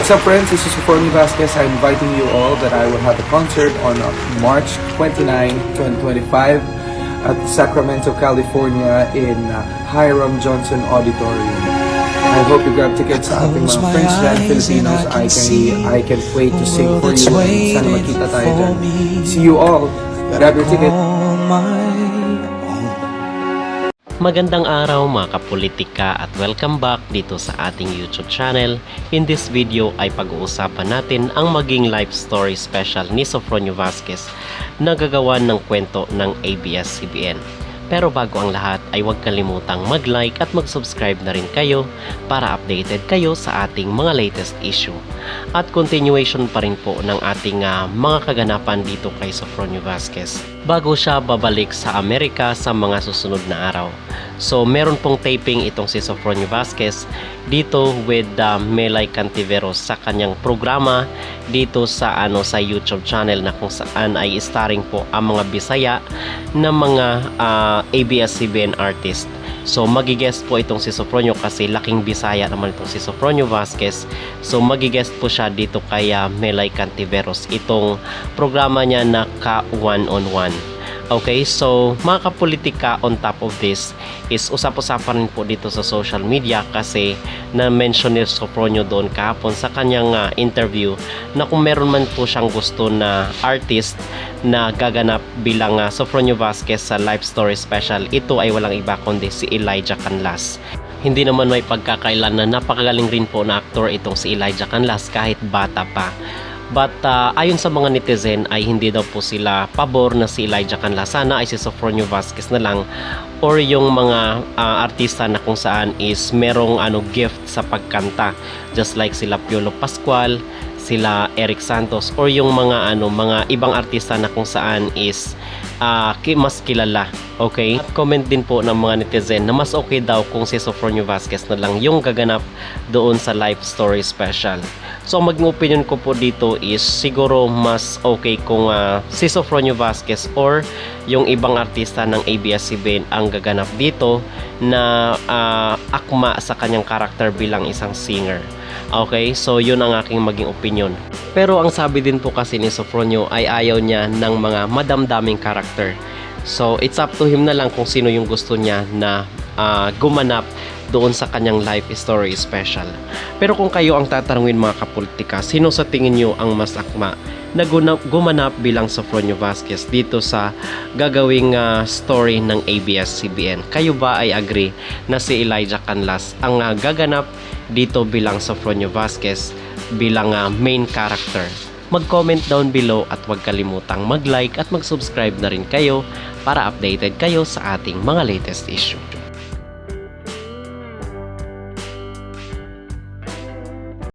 What's up, friends? This is Sophronie Vasquez. I'm inviting you all that I will have a concert on March 29, 2025 at Sacramento, California in Hiram Johnson Auditorium. I hope you grab tickets sa ating mga friends dyan, Filipinos. I can wait to sing for you and sana magkita tayo dyan. See you all. Grab your ticket. Magandang araw mga kapolitika at welcome back dito sa ating YouTube channel. In this video ay pag-uusapan natin ang maging life story special ni Sophronie Vasquez na gagawan ng kwento ng ABS-CBN. Pero bago ang lahat ay huwag kalimutang mag-like at mag-subscribe na rin kayo para updated kayo sa ating mga latest issue. At continuation pa rin po ng ating mga kaganapan dito kay Sophronie Vasquez bago siya babalik sa Amerika sa mga susunod na araw. So meron pong taping itong si Sophronie Vasquez dito with Melay Cantiveros sa kanyang programa dito sa sa YouTube channel na kung saan ay starring po ang mga Bisaya na mga ABS-CBN artist. So magigest po itong si Sophronie kasi laking Bisaya naman itong si Sophronie Vasquez. So magigest po siya dito kay Melay Cantiveros, itong programa niya na Ka-1-on-1. Okay, so mga kapolitika, on top of this is usap-usapan rin po dito sa social media kasi na-mention ni Sophronie doon kahapon sa kanyang interview na kung meron man po siyang gusto na artist na gaganap bilang Sophronie Vasquez sa Life Story Special, ito ay walang iba kundi si Elijah Canlas. Hindi naman may pagkakailan na napakagaling rin po na aktor itong si Elijah Canlas kahit bata pa. But ayon sa mga netizen ay hindi daw po sila pabor na si Elijah Canlas. Sana ay si Sophronie Vasquez na lang or yung mga artista na kung saan is merong gift sa pagkanta, just like sila Piolo Pascual, sila Eric Santos, or yung mga mga ibang artista na kung saan is mas kilala. Okay? At comment din po ng mga netizen na mas okay daw kung si Sophronie Vasquez na lang yung gaganap doon sa Life Story Special. So maging opinion ko po dito is siguro mas okay kung si Sophronie Vasquez or yung ibang artista ng ABS-CBN ang gaganap dito na akma sa kanyang karakter bilang isang singer. Okay, so yun ang aking maging opinion. Pero ang sabi din po kasi ni Sophronie ay ayaw niya ng mga madamdaming karakter. So it's up to him na lang kung sino yung gusto niya na gumanap doon sa kanyang life story special. Pero kung kayo ang tatanungin mga kapolitika, sino sa tingin nyo ang mas akma na gumanap bilang Sophronie Vasquez dito sa gagawing story ng ABS-CBN? Kayo ba ay agree na si Elijah Canlas ang gaganap dito bilang Sophronie Vasquez bilang main character? Mag-comment down below at huwag kalimutang mag-like at mag-subscribe na rin kayo para updated kayo sa ating mga latest issue.